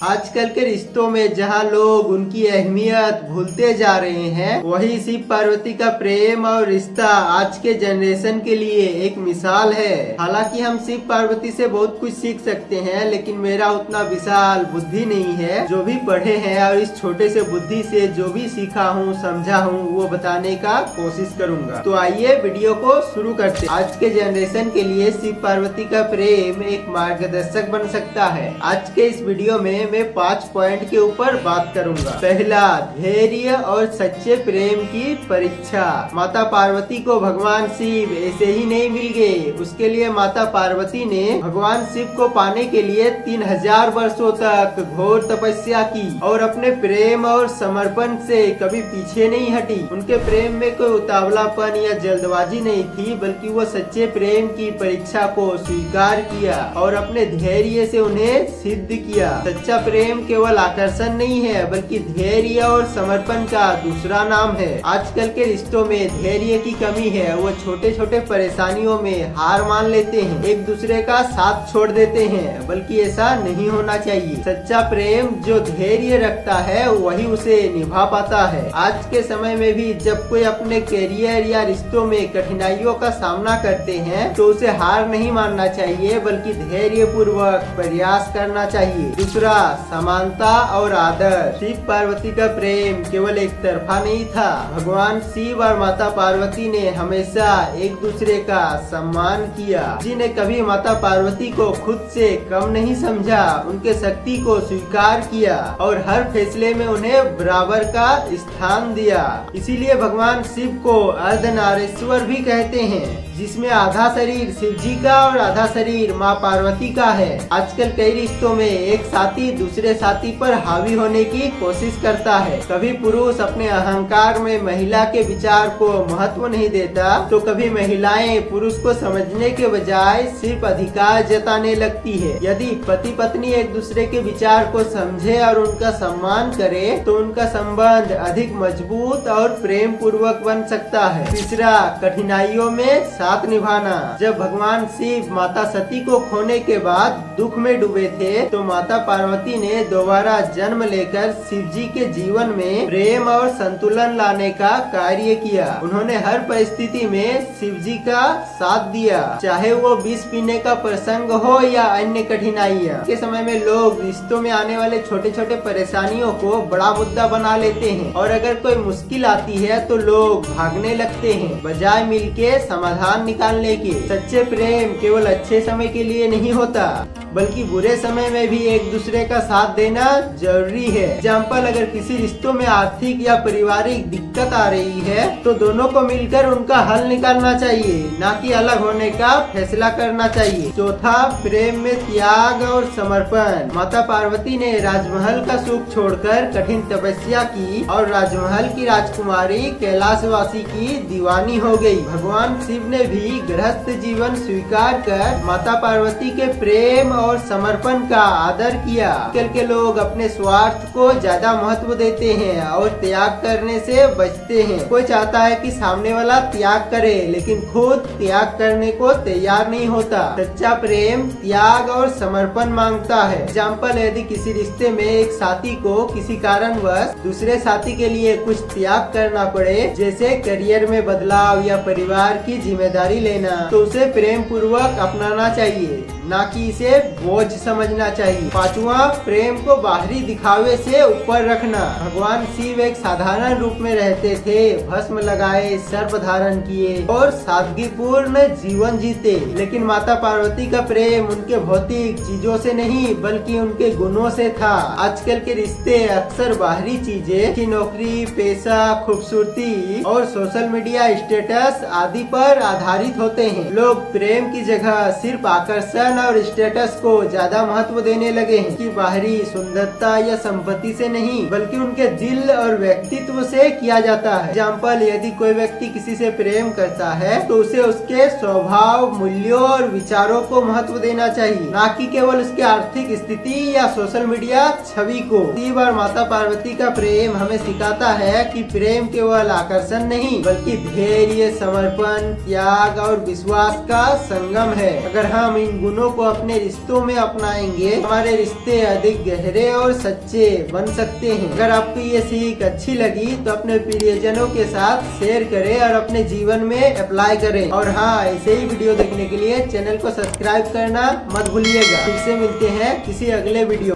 आजकल के रिश्तों में जहां लोग उनकी अहमियत भूलते जा रहे हैं, वही शिव पार्वती का प्रेम और रिश्ता आज के जनरेशन के लिए एक मिसाल है। हालांकि हम शिव पार्वती से बहुत कुछ सीख सकते हैं, लेकिन मेरा उतना विशाल बुद्धि नहीं है। जो भी पढ़े हैं और इस छोटे से बुद्धि से जो भी सीखा हूँ समझा हूँ वो बताने का कोशिश करूँगा। तो आइए वीडियो को शुरू करते हैं। आज के जनरेशन के लिए शिव पार्वती का प्रेम एक मार्गदर्शक बन सकता है। आज के इस वीडियो में मैं 5 पॉइंट के ऊपर बात करूंगा। पहला, धैर्य और सच्चे प्रेम की परीक्षा। माता पार्वती को भगवान शिव ऐसे ही नहीं मिल गए। उसके लिए माता पार्वती ने भगवान शिव को पाने के लिए 3000 वर्षों तक घोर तपस्या की और अपने प्रेम और समर्पण से कभी पीछे नहीं हटी। उनके प्रेम में कोई उतावलापन या जल्दबाजी नहीं थी, बल्कि वो सच्चे प्रेम की परीक्षा को स्वीकार किया और अपने धैर्य से उन्हें सिद्ध किया। सच्चा प्रेम केवल आकर्षण नहीं है, बल्कि धैर्य और समर्पण का दूसरा नाम है। आजकल के रिश्तों में धैर्य की कमी है। वो छोटे छोटे परेशानियों में हार मान लेते हैं, एक दूसरे का साथ छोड़ देते हैं, बल्कि ऐसा नहीं होना चाहिए। सच्चा प्रेम जो धैर्य रखता है वही उसे निभा पाता है। आज के समय में भी जब कोई अपने करियर या रिश्तों में कठिनाइयों का सामना करते हैं तो उसे हार नहीं मानना चाहिए, बल्कि धैर्य पूर्वक प्रयास करना चाहिए। दूसरा, समानता और आदर। शिव पार्वती का प्रेम केवल एक तरफा नहीं था। भगवान शिव और माता पार्वती ने हमेशा एक दूसरे का सम्मान किया। जिन्हें कभी माता पार्वती को खुद से कम नहीं समझा, उनके शक्ति को स्वीकार किया और हर फैसले में उन्हें बराबर का स्थान दिया। इसीलिए भगवान शिव को अर्धनारीश्वर भी कहते हैं, जिसमें आधा शरीर शिव जी का और आधा शरीर माँ पार्वती का है। आजकल कई रिश्तों में एक साथी दूसरे साथी पर हावी होने की कोशिश करता है। कभी पुरुष अपने अहंकार में महिला के विचार को महत्व नहीं देता, तो कभी महिलाएं पुरुष को समझने के बजाय सिर्फ अधिकार जताने लगती है। यदि पति पत्नी एक दूसरे के विचार को समझे और उनका सम्मान करे, तो उनका संबंध अधिक मजबूत और प्रेम पूर्वक बन सकता है। तीसरा, कठिनाइयों में साथ निभाना। जब भगवान शिव माता सती को खोने के बाद दुख में डूबे थे, तो माता पार्वती ने दोबारा जन्म लेकर शिव जी के जीवन में प्रेम और संतुलन लाने का कार्य किया। उन्होंने हर परिस्थिति में शिव जी का साथ दिया, चाहे वो विष पीने का प्रसंग हो या अन्य कठिनाइयाँ। के समय में लोग रिश्तों में आने वाले छोटे छोटे परेशानियों को बड़ा मुद्दा बना लेते हैं, और अगर कोई मुश्किल आती है तो लोग भागने लगते हैं, बजाय मिलके समाधान निकालने के। सच्चे प्रेम केवल अच्छे समय के लिए नहीं होता, बल्कि बुरे समय में भी एक दूसरे का साथ देना जरूरी है। एग्जाम्पल, अगर किसी रिश्तों में आर्थिक या पारिवारिक दिक्कत आ रही है, तो दोनों को मिलकर उनका हल निकालना चाहिए, न कि अलग होने का फैसला करना चाहिए। चौथा, प्रेम में त्याग और समर्पण। माता पार्वती ने राजमहल का सुख छोड़कर कठिन तपस्या की और राजमहल की राजकुमारी कैलाशवासी की दीवानी हो गई। भगवान शिव ने भी गृहस्थ जीवन स्वीकार कर माता पार्वती के प्रेम और समर्पण का आदर किया। आजकल के लोग अपने स्वार्थ को ज्यादा महत्व देते हैं और त्याग करने से बचते हैं। कोई चाहता है कि सामने वाला त्याग करे, लेकिन खुद त्याग करने को तैयार नहीं होता। सच्चा प्रेम त्याग और समर्पण मांगता है। एग्जाम्पल, यदि किसी रिश्ते में एक साथी को किसी कारणवश दूसरे साथी के लिए कुछ त्याग करना पड़े, जैसे करियर में बदलाव या परिवार की जिम्मेदारी लेना, तो उसे प्रेम पूर्वक अपनाना चाहिए, न कि इसे बोझ समझना चाहिए। पांचवा, प्रेम को बाहरी दिखावे से ऊपर रखना। भगवान शिव एक साधारण रूप में रहते थे, भस्म लगाए, सर्प धारण किए और सादगीपूर्ण जीवन जीते। लेकिन माता पार्वती का प्रेम उनके भौतिक चीजों से नहीं, बल्कि उनके गुणों से था। आजकल के रिश्ते अक्सर बाहरी चीजें की नौकरी, पैसा, खूबसूरती और सोशल मीडिया स्टेटस आदि पर आधारित होते हैं। लोग प्रेम की जगह सिर्फ आकर्षण और स्टेटस को ज्यादा महत्व देने लगे हैं, कि बाहरी सुंदरता या संपत्ति से नहीं, बल्कि उनके दिल और व्यक्तित्व से किया जाता है। एग्जाम्पल, यदि कोई व्यक्ति किसी से प्रेम करता है, तो उसे उसके स्वभाव, मूल्यों और विचारों को महत्व देना चाहिए, न कि केवल उसकी आर्थिक स्थिति या सोशल मीडिया छवि को। शिव और माता पार्वती का प्रेम हमें सिखाता है कि प्रेम केवल आकर्षण नहीं, बल्कि धैर्य, समर्पण, त्याग त्याग और विश्वास का संगम है। अगर हम इन गुणों को अपने रिश्तों में अपनाएंगे, हमारे रिश्ते अधिक गहरे और सच्चे बन सकते हैं। अगर आपको ये सीख अच्छी लगी तो अपने प्रियजनों के साथ शेयर करें और अपने जीवन में अप्लाई करें। और हाँ, ऐसे ही वीडियो देखने के लिए चैनल को सब्सक्राइब करना मत भूलिएगा। फिर से मिलते हैं किसी अगले वीडियो।